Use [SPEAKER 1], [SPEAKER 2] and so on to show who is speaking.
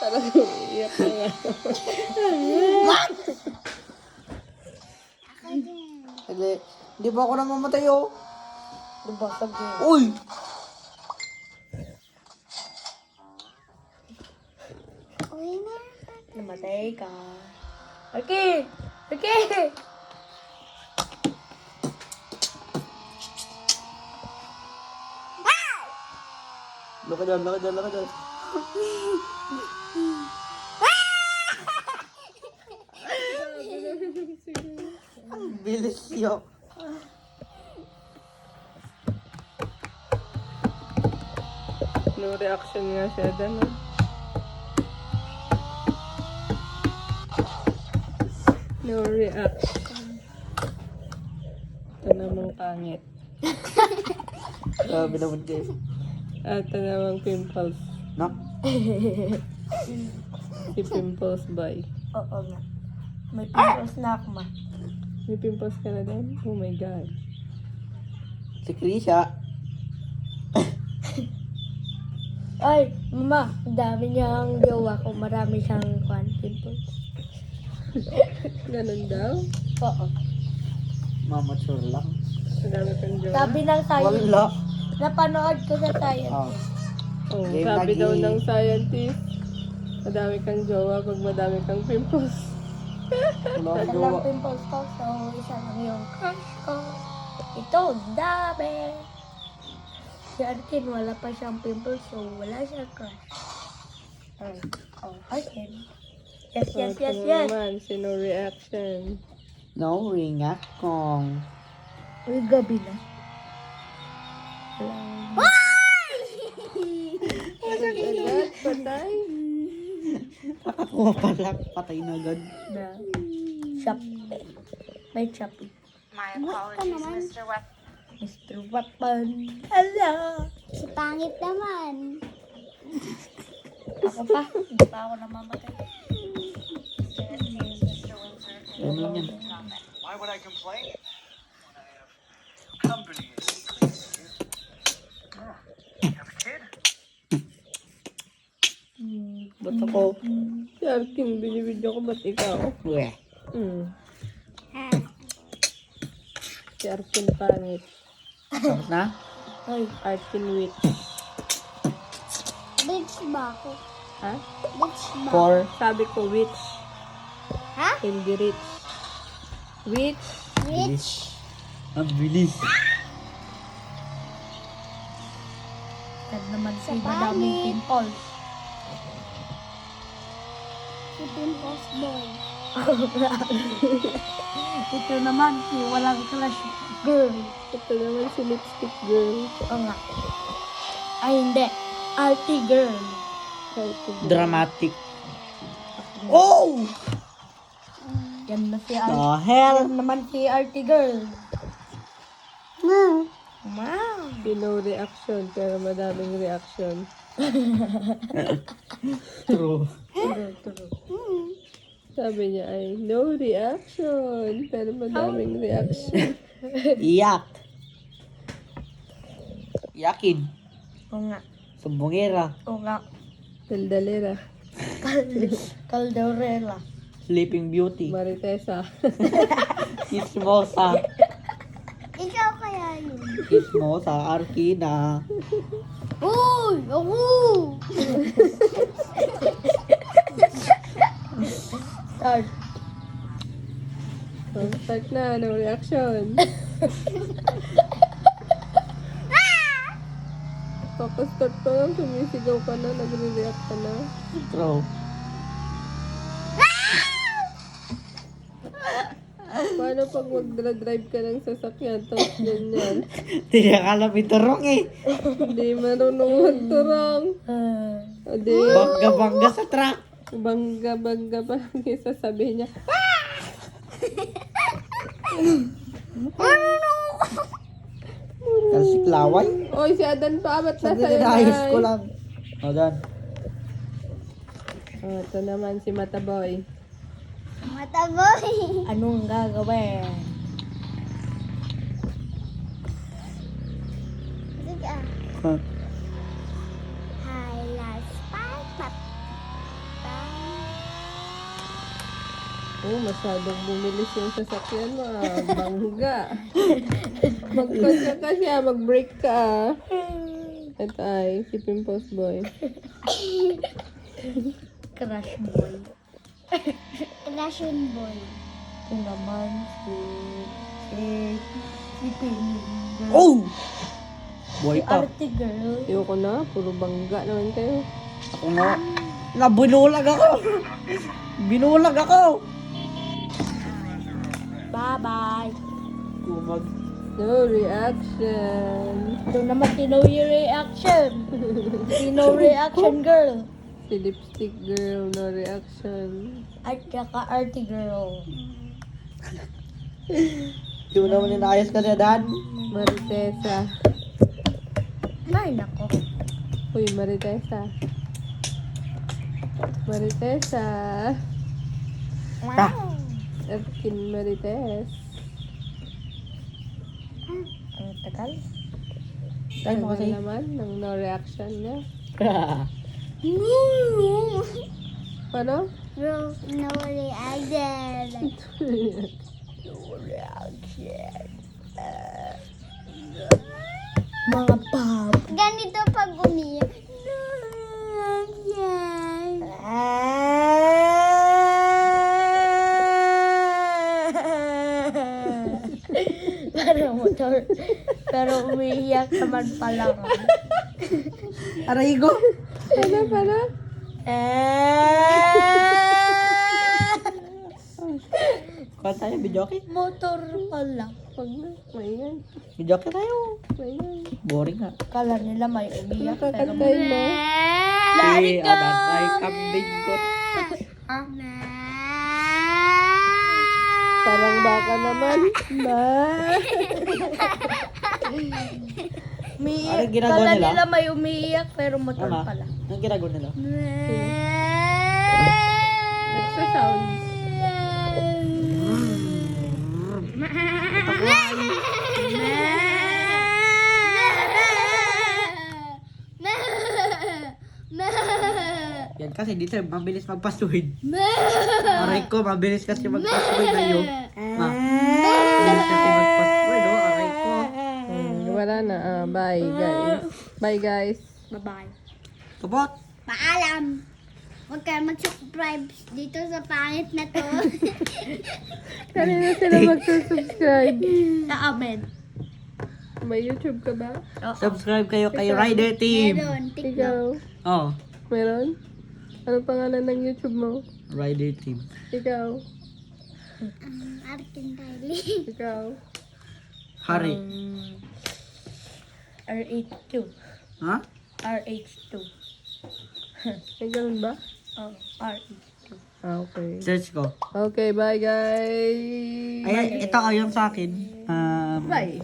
[SPEAKER 1] Parang umiiyak na nga.
[SPEAKER 2] Ako din.
[SPEAKER 3] Hindi ba ako namamatay oh?
[SPEAKER 1] Diba sabi?
[SPEAKER 3] Uy!
[SPEAKER 2] Uwi na.
[SPEAKER 1] Namatay ka. Okay! Okay!
[SPEAKER 3] Laka dyan, laka dyan, laka dyan. Ang bilis yun.
[SPEAKER 1] No reaction nga siya doon. No? No reaction. Ito namang pangit.
[SPEAKER 3] Grabe naman guys.
[SPEAKER 1] At ito namang pimples.
[SPEAKER 3] No?
[SPEAKER 1] Si Pimples Boy.
[SPEAKER 4] Oo nga. May pimples na ako, ma.
[SPEAKER 1] May pimples ka na din? Oh my God.
[SPEAKER 3] Si Krisha.
[SPEAKER 4] Ay, mama, ang dami niyang jowa ko. Marami siyang pimples.
[SPEAKER 1] Ganun daw?
[SPEAKER 4] Oo.
[SPEAKER 3] Mamature lang.
[SPEAKER 1] Madami kang jowa.
[SPEAKER 4] Sabi ng science.
[SPEAKER 3] Wala.
[SPEAKER 4] Napanood ko sa science.
[SPEAKER 3] Oh.
[SPEAKER 1] Oh,
[SPEAKER 3] Game
[SPEAKER 1] sabi
[SPEAKER 3] lagi.
[SPEAKER 1] daw ng scientist, madami kang jowa pag madami kang pimples.
[SPEAKER 3] Wala
[SPEAKER 4] Isa
[SPEAKER 3] akong
[SPEAKER 4] lang
[SPEAKER 3] jowa.
[SPEAKER 4] pimples ko, so isa lang yung crush ko. Ito, dami. Si Arkin, wala pa siyang pimples, so wala siyang crush. Ay, oh, Arkin. Yes, yes, yes,
[SPEAKER 1] Ito
[SPEAKER 4] yes.
[SPEAKER 1] naman, sino reaction?
[SPEAKER 3] No ring akong.
[SPEAKER 4] Uy, gabi na.
[SPEAKER 1] Agad, patay.
[SPEAKER 3] Nakakuha pala. Patay na agad.
[SPEAKER 4] Na. Shopee. May Shopee.
[SPEAKER 2] What ka naman?
[SPEAKER 4] Mr. Weapon. Hello.
[SPEAKER 2] Si pangit naman.
[SPEAKER 4] Ako pa. Hindi pa ako namamatay.
[SPEAKER 3] Ano yan?
[SPEAKER 5] Why would I complain when I have company? Oh, you have a kid?
[SPEAKER 3] Ba't ako?
[SPEAKER 1] Si Arkin, binibidyo ko, ba't ikaw?
[SPEAKER 3] Weh.
[SPEAKER 1] Si Arkin pangit.
[SPEAKER 3] Tapos na?
[SPEAKER 4] Ay,
[SPEAKER 1] Arkin witch.
[SPEAKER 2] Bitch ba ako?
[SPEAKER 1] Ha?
[SPEAKER 2] Bitch ba?
[SPEAKER 3] For
[SPEAKER 1] Sabi ko witch.
[SPEAKER 2] Ha?
[SPEAKER 1] Hindi rich. Witch.
[SPEAKER 3] bilis. Ang bilis.
[SPEAKER 4] sad naman si
[SPEAKER 2] Sa
[SPEAKER 4] madaming
[SPEAKER 2] pangit.
[SPEAKER 4] pimples.
[SPEAKER 2] Si Pimples Boy.
[SPEAKER 4] Ito naman si walang crush girl.
[SPEAKER 1] Ito naman si lipstick girl.
[SPEAKER 4] Oo nga. Ay, hindi. Arty girl.
[SPEAKER 1] Healthy girl.
[SPEAKER 3] Dramatic. Oh!
[SPEAKER 4] Yan na si Arty.
[SPEAKER 3] The hell?
[SPEAKER 4] Yan naman si Arty girl.
[SPEAKER 2] No.
[SPEAKER 4] Wow.
[SPEAKER 1] No reaction, pero madaming reaction.
[SPEAKER 3] True.
[SPEAKER 4] Turo.
[SPEAKER 1] Sabi niya ay no reaction, pero madaming reaction.
[SPEAKER 3] Iyak. Yakin.
[SPEAKER 4] Oo nga.
[SPEAKER 3] Sumbongera.
[SPEAKER 4] Oo nga.
[SPEAKER 1] Daldalera.
[SPEAKER 4] Calderella.
[SPEAKER 3] Sleeping Beauty.
[SPEAKER 1] Maritesa.
[SPEAKER 3] Kismosa.
[SPEAKER 2] Ikaw kaya yun.
[SPEAKER 3] Kismosa. Arkina.
[SPEAKER 2] Uy! Ako!
[SPEAKER 4] Start.
[SPEAKER 1] Start na, no reaction. Kakastart pa lang, sumisigaw ka na, nagre-react ka na.
[SPEAKER 3] True.
[SPEAKER 1] Paano pag mag-drive ka ng sasakyan, tapos ganyan?
[SPEAKER 3] Hindi akala may turong eh.
[SPEAKER 1] Hindi marunong magturong. O di,
[SPEAKER 3] Bangga-bangga sa truck.
[SPEAKER 1] bangga pa lang yung sasabihin niya.
[SPEAKER 3] Kalsik laway.
[SPEAKER 1] Oy, si Adan pa, ba't
[SPEAKER 3] Sabi
[SPEAKER 1] nasa
[SPEAKER 3] nila, ayos ko lang. O, dan.
[SPEAKER 1] Oh, ito naman si Mataboy.
[SPEAKER 2] Mataboy.
[SPEAKER 4] Anong gagawin?
[SPEAKER 2] Sige ah.
[SPEAKER 3] Huh.
[SPEAKER 2] Hi, last part.
[SPEAKER 1] Oh, masyadong bumilis yung sasakyan mo. Bangga. Mag-cause ka siya. Mag-break ka. Ito ay si Pimples Boy.
[SPEAKER 4] Crush boy.
[SPEAKER 2] Russian boy.
[SPEAKER 4] Ito naman si Penny.
[SPEAKER 3] Oh! Buhay
[SPEAKER 4] Si
[SPEAKER 3] pa.
[SPEAKER 4] Arte girl.
[SPEAKER 1] Ayoko na. Puro bangga naman kayo.
[SPEAKER 3] Ako nga. Nabinulag ako. Binulag ako.
[SPEAKER 4] Bye-bye.
[SPEAKER 3] Kumag.
[SPEAKER 1] No reaction.
[SPEAKER 4] Ito naman Tinoy reaction. Tino reaction girl.
[SPEAKER 1] Si Lipstick Girl. No reaction.
[SPEAKER 4] At saka Arte girl.
[SPEAKER 3] Di mo naman inaayos ka na, Dan.
[SPEAKER 1] Maritesa.
[SPEAKER 4] Ay, nako.
[SPEAKER 1] Uy, Maritesa. Maritesa.
[SPEAKER 3] Ta.
[SPEAKER 1] Erkin Marites.
[SPEAKER 4] Ang tagal.
[SPEAKER 3] Tayo mo
[SPEAKER 1] Ano
[SPEAKER 3] kasi.
[SPEAKER 1] naman ng no reaction niya. Paano?
[SPEAKER 2] No reaction.
[SPEAKER 4] Mga bab.
[SPEAKER 2] Ganito pag umiyak. No reaction.
[SPEAKER 4] Parang motor. Pero umiiyak naman pala ka.
[SPEAKER 3] Aray ko.
[SPEAKER 1] Paano?
[SPEAKER 3] Kuha tayo, videoke.
[SPEAKER 4] Motor pala.
[SPEAKER 1] Huwag na. Maingay.
[SPEAKER 3] Videoke tayo.
[SPEAKER 1] Maingay.
[SPEAKER 3] Boring nga.
[SPEAKER 4] Kala nila may umiiyak pero
[SPEAKER 1] Nakakantay mo.
[SPEAKER 3] Si Adan ay kambing ko.
[SPEAKER 1] Parang baka naman. Ma.
[SPEAKER 4] umiiyak.
[SPEAKER 3] Anong ginagawa
[SPEAKER 4] Kala
[SPEAKER 3] nila?
[SPEAKER 4] nila may umiiyak pero motor
[SPEAKER 3] Ama,
[SPEAKER 4] pala.
[SPEAKER 3] anong ginagawa nila?
[SPEAKER 1] Nagsasound.
[SPEAKER 3] Yan kasi dito, mabilis magpasuhin. Aray ko, mabilis kasi magpasuhin na yun. Mabilis kasi magpasuhin, no? Aray ko.
[SPEAKER 1] Wala na. Bye, guys. Bye, guys.
[SPEAKER 4] Bye-bye.
[SPEAKER 3] Kabot!
[SPEAKER 2] Paalam. Huwag kayo mag-subscribe dito sa pangit na to.
[SPEAKER 1] Kanina sila magsusubscribe.
[SPEAKER 4] Sa amin.
[SPEAKER 1] May YouTube ka ba?
[SPEAKER 3] Subscribe kayo kay Rider Team.
[SPEAKER 2] Meron, TikTok.
[SPEAKER 1] Ikaw?
[SPEAKER 3] Oh,
[SPEAKER 1] Meron? Anong pangalan ng YouTube mo?
[SPEAKER 3] Rider Team.
[SPEAKER 1] Ikaw?
[SPEAKER 2] Arkin Kylie.
[SPEAKER 1] Ikaw?
[SPEAKER 3] Hari.
[SPEAKER 4] RH2.
[SPEAKER 3] Ha?
[SPEAKER 4] RH2.
[SPEAKER 1] Ay, ganun ba?
[SPEAKER 4] Oh, RH2.
[SPEAKER 1] Okay.
[SPEAKER 3] Search ko.
[SPEAKER 1] Okay, bye, guys.
[SPEAKER 3] Ay, ito yung sa akin.
[SPEAKER 1] Bye.